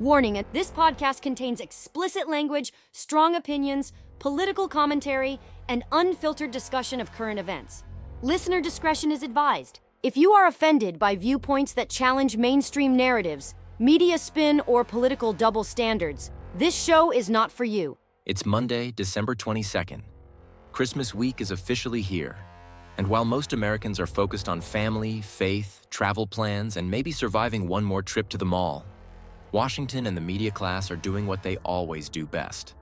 Warning, this podcast contains explicit language, strong opinions, political commentary, and unfiltered discussion of current events. Listener discretion is advised. If you are offended by viewpoints that challenge mainstream narratives, media spin, or political double standards, this show is not for you. It's Monday, December 22nd. Christmas week is officially here. And while most Americans are focused on family, faith, travel plans, and maybe surviving one more trip to the mall, Washington and the media class are doing what they always do best: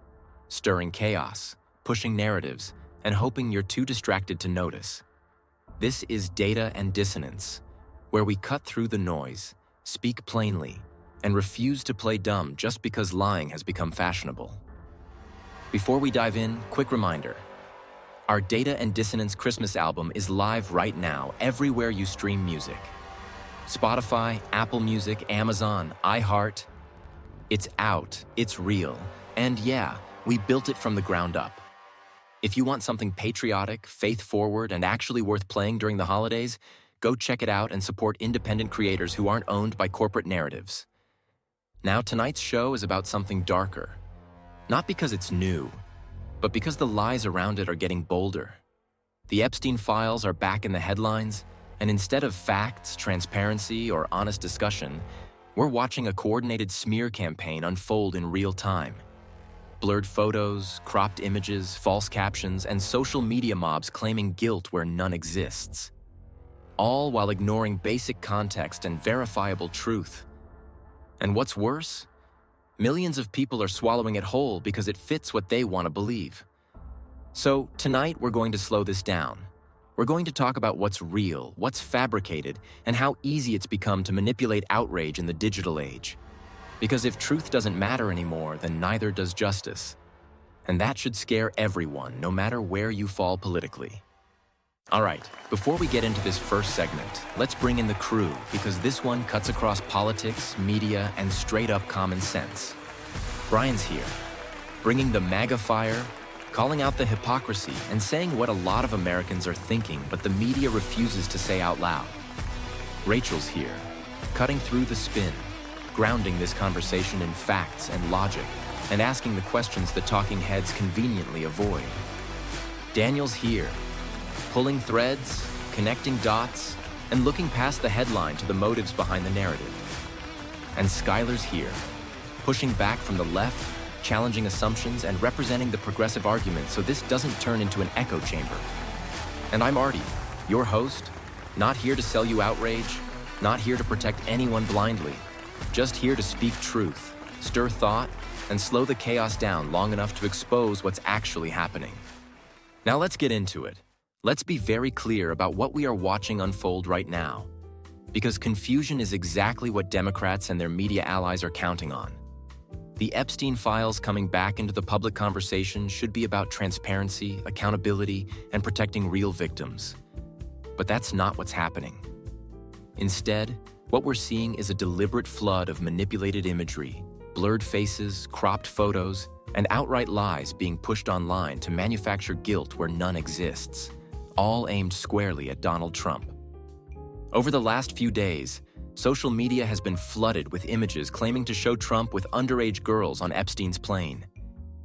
stirring chaos, pushing narratives, and hoping you're too distracted to notice. This is Data and Dissonance, where we cut through the noise, speak plainly, and refuse to play dumb just because lying has become fashionable. Before we dive in, quick reminder. Our Data and Dissonance Christmas album is live right now everywhere you stream music. Spotify, Apple Music, Amazon, iHeart. It's out, it's real, and yeah, we built it from the ground up. If you want something patriotic, faith-forward, and actually worth playing during the holidays, go check it out and support independent creators who aren't owned by corporate narratives. Now, tonight's show is about something darker. Not because it's new, but because the lies around it are getting bolder. The Epstein files are back in the headlines, and instead of facts, transparency, or honest discussion, we're watching a coordinated smear campaign unfold in real time. Blurred photos, cropped images, false captions, and social media mobs claiming guilt where none exists. All while ignoring basic context and verifiable truth. And what's worse? Millions of people are swallowing it whole because it fits what they want to believe. So tonight we're going to slow this down. We're going to talk about what's real, what's fabricated, and how easy it's become to manipulate outrage in the digital age. Because if truth doesn't matter anymore, then neither does justice. And that should scare everyone, no matter where you fall politically. All right, before we get into this first segment, let's bring in the crew, because this one cuts across politics, media, and straight-up common sense. Brian's here, bringing the MAGA fire, calling out the hypocrisy, and saying what a lot of Americans are thinking, but the media refuses to say out loud. Rachel's here, cutting through the spin, grounding this conversation in facts and logic, and asking the questions the talking heads conveniently avoid. Daniel's here, pulling threads, connecting dots, and looking past the headline to the motives behind the narrative. And Skylar's here, pushing back from the left, challenging assumptions, and representing the progressive argument so this doesn't turn into an echo chamber. And I'm Artie, your host, not here to sell you outrage, not here to protect anyone blindly, just here to speak truth, stir thought, and slow the chaos down long enough to expose what's actually happening. Now let's get into it. Let's be very clear about what we are watching unfold right now, because confusion is exactly what Democrats and their media allies are counting on. The Epstein files coming back into the public conversation should be about transparency, accountability, and protecting real victims. But that's not what's happening. Instead, what we're seeing is a deliberate flood of manipulated imagery, blurred faces, cropped photos, and outright lies being pushed online to manufacture guilt where none exists, all aimed squarely at Donald Trump. Over the last few days, social media has been flooded with images claiming to show Trump with underage girls on Epstein's plane.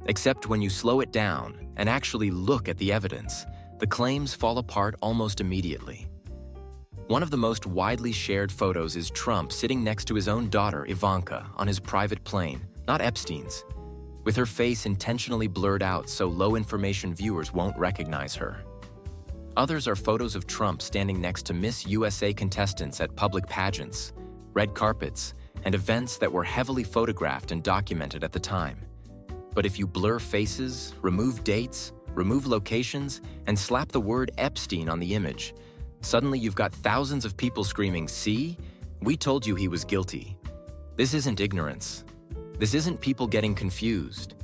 Except when you slow it down and actually look at the evidence, the claims fall apart almost immediately. One of the most widely shared photos is Trump sitting next to his own daughter, Ivanka, on his private plane, not Epstein's, with her face intentionally blurred out so low-information viewers won't recognize her. Others are photos of Trump standing next to Miss USA contestants at public pageants, red carpets, and events that were heavily photographed and documented at the time. But if you blur faces, remove dates, remove locations, and slap the word Epstein on the image, suddenly you've got thousands of people screaming, "See? We told you he was guilty." This isn't ignorance. This isn't people getting confused.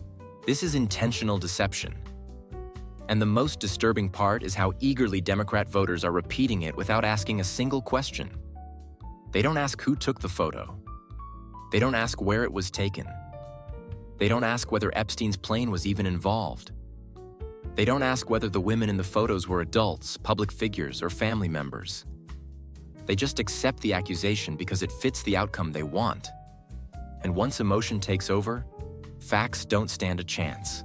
This is intentional deception. And the most disturbing part is how eagerly Democrat voters are repeating it without asking a single question. They don't ask who took the photo. They don't ask where it was taken. They don't ask whether Epstein's plane was even involved. They don't ask whether the women in the photos were adults, public figures, or family members. They just accept the accusation because it fits the outcome they want. And once emotion takes over, facts don't stand a chance.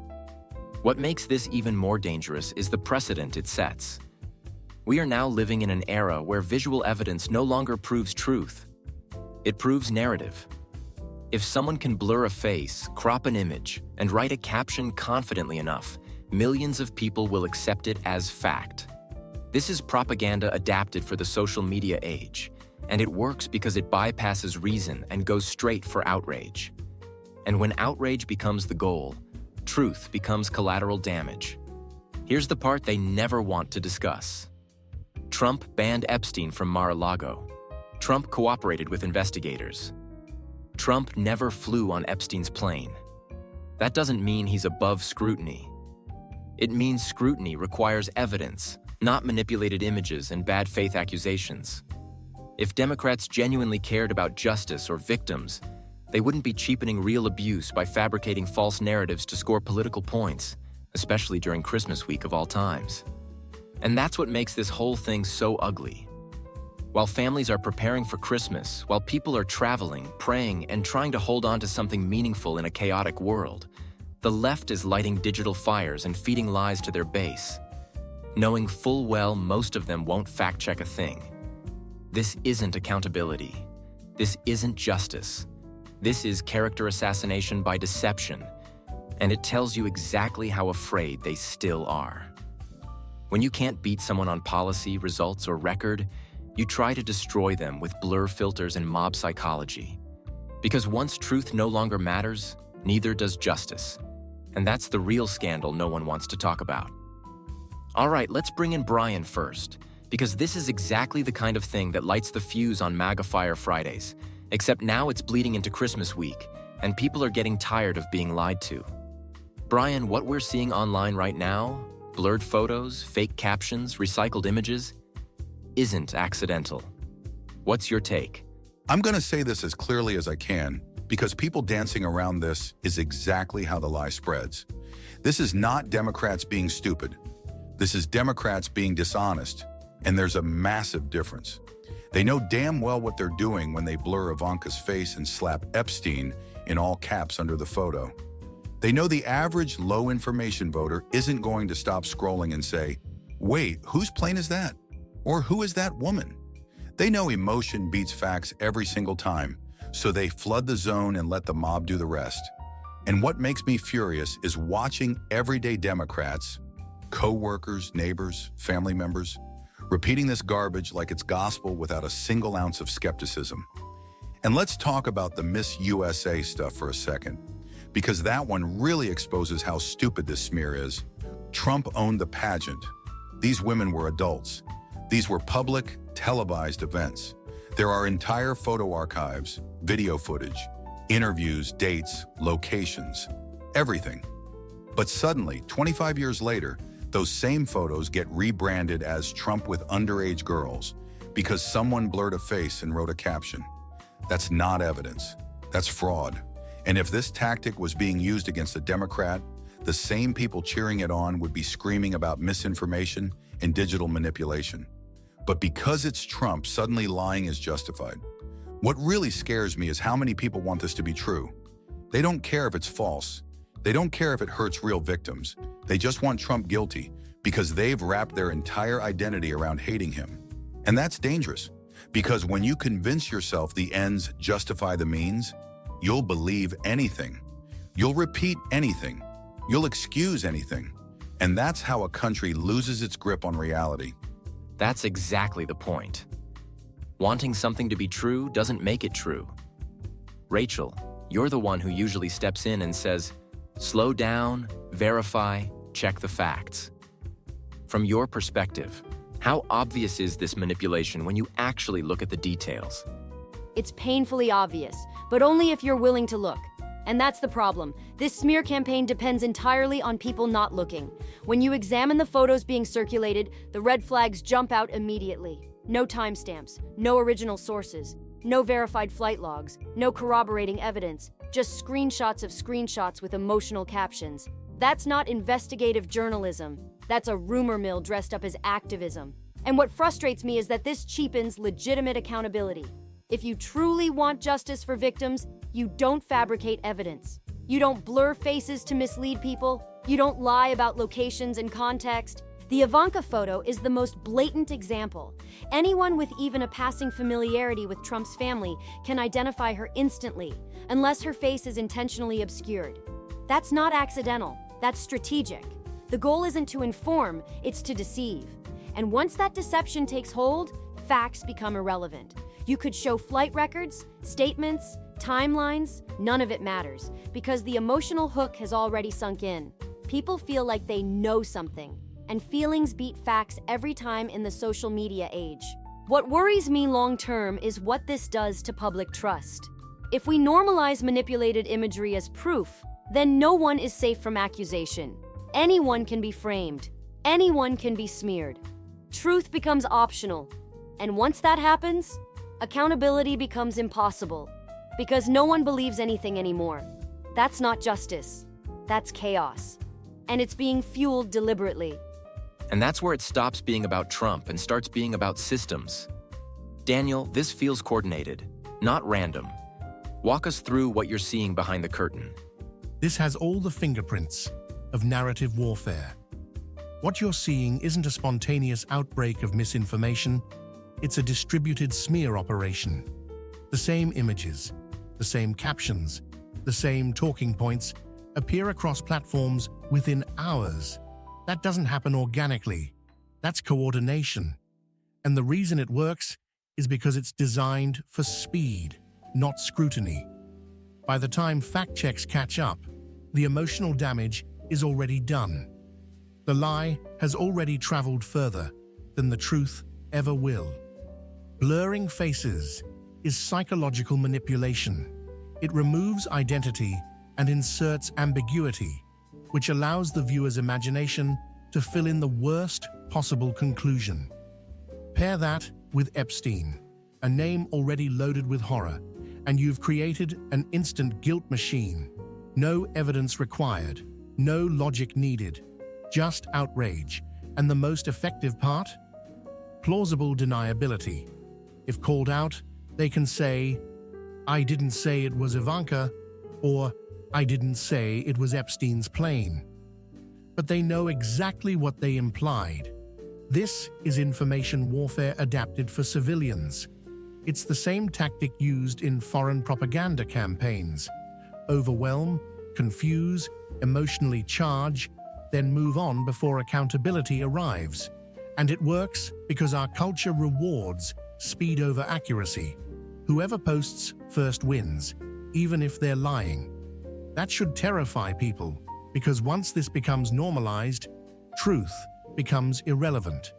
What makes this even more dangerous is the precedent it sets. We are now living in an era where visual evidence no longer proves truth. It proves narrative. If someone can blur a face, crop an image, and write a caption confidently enough, millions of people will accept it as fact. This is propaganda adapted for the social media age, and it works because it bypasses reason and goes straight for outrage. And when outrage becomes the goal, truth becomes collateral damage. Here's the part they never want to discuss. Trump banned Epstein from Mar-a-Lago. Trump cooperated with investigators. Trump never flew on Epstein's plane. That doesn't mean he's above scrutiny. It means scrutiny requires evidence, not manipulated images and bad faith accusations. If Democrats genuinely cared about justice or victims, they wouldn't be cheapening real abuse by fabricating false narratives to score political points, especially during Christmas week of all times. And that's what makes this whole thing so ugly. While families are preparing for Christmas, while people are traveling, praying, and trying to hold on to something meaningful in a chaotic world, the left is lighting digital fires and feeding lies to their base, knowing full well most of them won't fact-check a thing. This isn't accountability. This isn't justice. This is character assassination by deception, and it tells you exactly how afraid they still are. When you can't beat someone on policy, results, or record, you try to destroy them with blur filters and mob psychology. Because once truth no longer matters, neither does justice. And that's the real scandal no one wants to talk about. All right, let's bring in Brian first, because this is exactly the kind of thing that lights the fuse on MAGA Fire Fridays, except now it's bleeding into Christmas week, and people are getting tired of being lied to. Brian, what we're seeing online right now, blurred photos, fake captions, recycled images, isn't accidental. What's your take? I'm going to say this as clearly as I can, because people dancing around this is exactly how the lie spreads. This is not Democrats being stupid. This is Democrats being dishonest, and there's a massive difference. They know damn well what they're doing when they blur Ivanka's face and slap Epstein in all caps under the photo. They know the average low-information voter isn't going to stop scrolling and say, "Wait, whose plane is that? Or who is that woman?" They know emotion beats facts every single time, so they flood the zone and let the mob do the rest. And what makes me furious is watching everyday Democrats, co-workers, neighbors, family members, repeating this garbage like it's gospel without a single ounce of skepticism. And let's talk about the Miss USA stuff for a second, because that one really exposes how stupid this smear is. Trump owned the pageant. These women were adults. These were public, televised events. There are entire photo archives, video footage, interviews, dates, locations, everything. But suddenly, 25 years later, those same photos get rebranded as Trump with underage girls because someone blurred a face and wrote a caption. That's not evidence. That's fraud. And if this tactic was being used against a Democrat, the same people cheering it on would be screaming about misinformation and digital manipulation. But because it's Trump, suddenly lying is justified. What really scares me is how many people want this to be true. They don't care if it's false. They don't care if it hurts real victims. They just want Trump guilty because they've wrapped their entire identity around hating him. And that's dangerous, because when you convince yourself the ends justify the means, you'll believe anything. You'll repeat anything. You'll excuse anything. And that's how a country loses its grip on reality. That's exactly the point. Wanting something to be true doesn't make it true. Rachel, you're the one who usually steps in and says, slow down, verify, check the facts. From your perspective, how obvious is this manipulation when you actually look at the details? It's painfully obvious, but only if you're willing to look. And that's the problem. This smear campaign depends entirely on people not looking. When you examine the photos being circulated, the red flags jump out immediately. No timestamps, no original sources, no verified flight logs, no corroborating evidence, just screenshots of screenshots with emotional captions. That's not investigative journalism. That's a rumor mill dressed up as activism. And what frustrates me is that this cheapens legitimate accountability. If you truly want justice for victims, You don't fabricate evidence. You don't blur faces to mislead people. You don't lie about locations and context. The Ivanka photo is the most blatant example. Anyone with even a passing familiarity with Trump's family can identify her instantly, unless her face is intentionally obscured. That's not accidental, that's strategic. The goal isn't to inform, it's to deceive. And once that deception takes hold, facts become irrelevant. You could show flight records, statements, timelines, none of it matters, because the emotional hook has already sunk in. People feel like they know something, and feelings beat facts every time in the social media age. What worries me long-term is what this does to public trust. If we normalize manipulated imagery as proof, then no one is safe from accusation. Anyone can be framed. Anyone can be smeared. Truth becomes optional. And once that happens, accountability becomes impossible, because no one believes anything anymore. That's not justice. That's chaos. And it's being fueled deliberately. And that's where it stops being about Trump and starts being about systems. Daniel, this feels coordinated, not random. Walk us through what you're seeing behind the curtain. This has all the fingerprints of narrative warfare. What you're seeing isn't a spontaneous outbreak of misinformation, it's a distributed smear operation. The same images, the same captions, the same talking points appear across platforms within hours. That doesn't happen organically. That's coordination. And the reason it works is because it's designed for speed, not scrutiny. By the time fact checks catch up, the emotional damage is already done. The lie has already traveled further than the truth ever will. Blurring faces is psychological manipulation. It removes identity and inserts ambiguity, which allows the viewer's imagination to fill in the worst possible conclusion. Pair that with Epstein, a name already loaded with horror, and you've created an instant guilt machine. No evidence required, no logic needed, just outrage. And the most effective part? Plausible deniability. If called out, they can say, "I didn't say it was Ivanka," or "I didn't say it was Epstein's plane." But they know exactly what they implied. This is information warfare adapted for civilians. It's the same tactic used in foreign propaganda campaigns. Overwhelm, confuse, emotionally charge, then move on before accountability arrives. And it works because our culture rewards speed over accuracy. Whoever posts first wins, even if they're lying. That should terrify people, because once this becomes normalized, truth becomes irrelevant.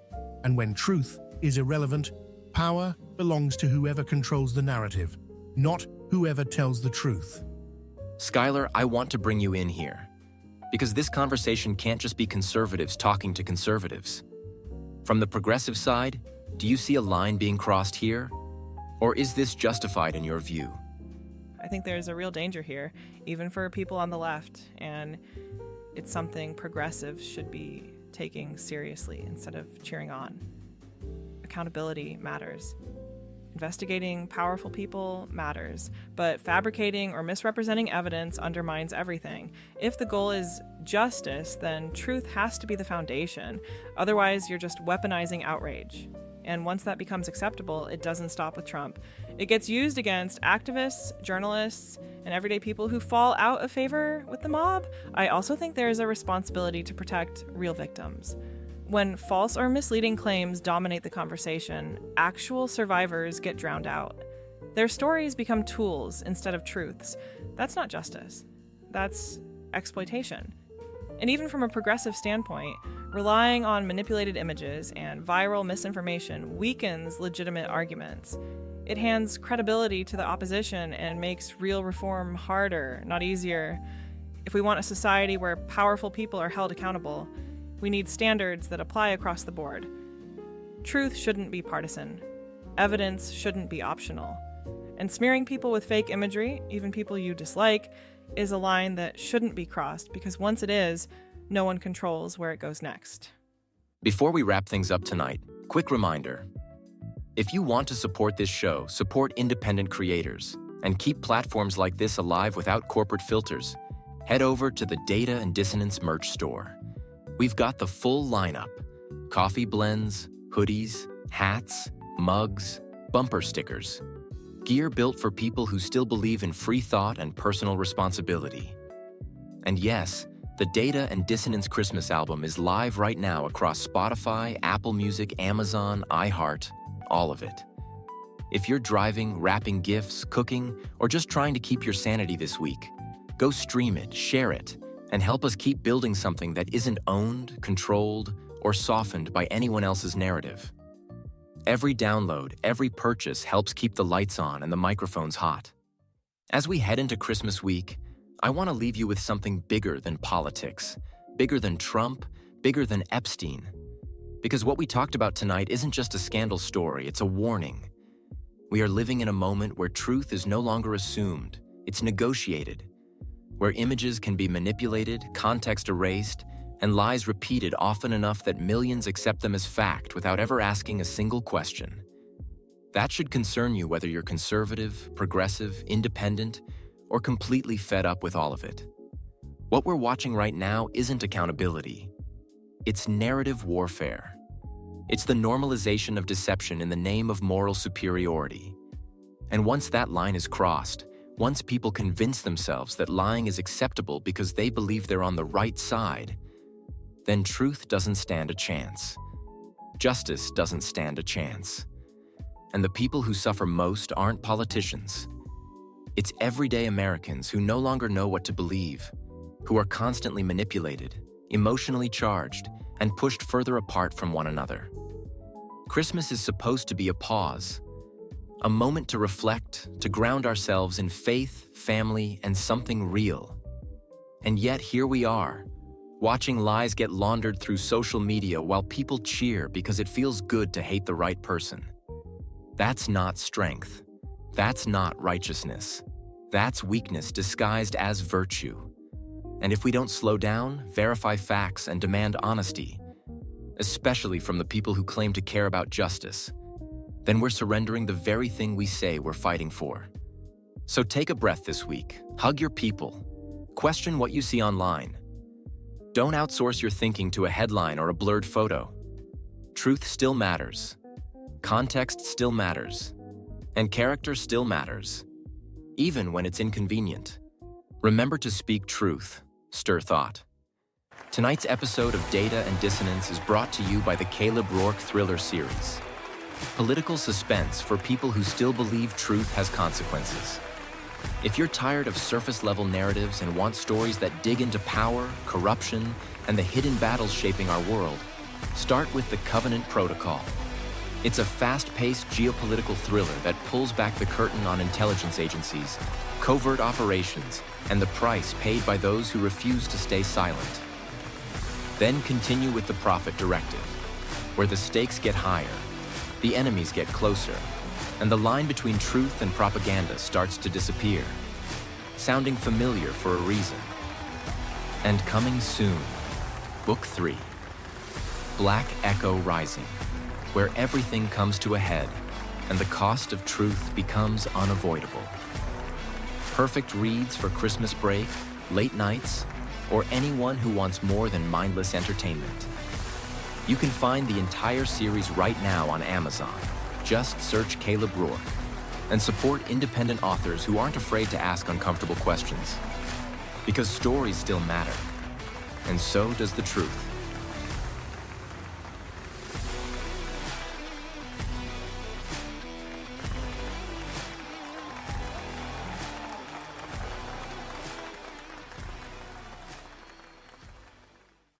And when truth is irrelevant, power belongs to whoever controls the narrative, not whoever tells the truth. Skylar, I want to bring you in here, because this conversation can't just be conservatives talking to conservatives. From the progressive side, do you see a line being crossed here? Or is this justified in your view? I think there's a real danger here, even for people on the left, and it's something progressives should be taking seriously instead of cheering on. Accountability matters. Investigating powerful people matters, but fabricating or misrepresenting evidence undermines everything. If the goal is justice, then truth has to be the foundation. Otherwise, you're just weaponizing outrage. And once that becomes acceptable, it doesn't stop with Trump. It gets used against activists, journalists, and everyday people who fall out of favor with the mob. I also think there is a responsibility to protect real victims. When false or misleading claims dominate the conversation, actual survivors get drowned out. Their stories become tools instead of truths. That's not justice. That's exploitation. And even from a progressive standpoint, relying on manipulated images and viral misinformation weakens legitimate arguments. It hands credibility to the opposition and makes real reform harder, not easier. If we want a society where powerful people are held accountable, we need standards that apply across the board. Truth shouldn't be partisan. Evidence shouldn't be optional. And smearing people with fake imagery, even people you dislike, is a line that shouldn't be crossed, because once it is, no one controls where it goes next. Before we wrap things up tonight, quick reminder. If you want to support this show, support independent creators And keep platforms like this alive without corporate filters, head over to the Data and Dissonance merch store. We've got the full lineup: coffee blends, hoodies, hats, mugs, bumper stickers. Gear built for people who still believe in free thought and personal responsibility. And yes, the Data and Dissonance Christmas Album is live right now across Spotify, Apple Music, Amazon, iHeart, all of it. If you're driving, wrapping gifts, cooking, or just trying to keep your sanity this week, go stream it, share it, and help us keep building something that isn't owned, controlled, or softened by anyone else's narrative. Every download, every purchase helps keep the lights on and the microphones hot. As we head into Christmas week, I want to leave you with something bigger than politics, bigger than Trump, bigger than Epstein. Because what we talked about tonight isn't just a scandal story, it's a warning. We are living in a moment where truth is no longer assumed, it's negotiated, where images can be manipulated, context erased, and lies repeated often enough that millions accept them as fact without ever asking a single question. That should concern you whether you're conservative, progressive, independent, or completely fed up with all of it. What we're watching right now isn't accountability. It's narrative warfare. It's the normalization of deception in the name of moral superiority. And once that line is crossed, once people convince themselves that lying is acceptable because they believe they're on the right side, then truth doesn't stand a chance. Justice doesn't stand a chance. And the people who suffer most aren't politicians. It's everyday Americans who no longer know what to believe, who are constantly manipulated, emotionally charged, and pushed further apart from one another. Christmas is supposed to be a pause, a moment to reflect, to ground ourselves in faith, family, and something real. And yet here we are, watching lies get laundered through social media while people cheer because it feels good to hate the right person. That's not strength. That's not righteousness. That's weakness disguised as virtue. And if we don't slow down, verify facts, and demand honesty, especially from the people who claim to care about justice, then we're surrendering the very thing we say we're fighting for. So take a breath this week, hug your people, question what you see online. Don't outsource your thinking to a headline or a blurred photo. Truth still matters. Context still matters. And character still matters, even when it's inconvenient. Remember to speak truth, stir thought. Tonight's episode of Data and Dissonance is brought to you by the Caleb Rourke Thriller series. Political suspense for people who still believe truth has consequences. If you're tired of surface-level narratives and want stories that dig into power, corruption, and the hidden battles shaping our world, start with The Covenant Protocol. It's a fast-paced geopolitical thriller that pulls back the curtain on intelligence agencies, covert operations, and the price paid by those who refuse to stay silent. Then continue with The Prophet Directive, where the stakes get higher, the enemies get closer, and the line between truth and propaganda starts to disappear, sounding familiar for a reason. And coming soon, Book 3, Black Echo Rising, where everything comes to a head and the cost of truth becomes unavoidable. Perfect reads for Christmas break, late nights, or anyone who wants more than mindless entertainment. You can find the entire series right now on Amazon. Just search Caleb Rourke and support independent authors who aren't afraid to ask uncomfortable questions. Because stories still matter, and so does the truth.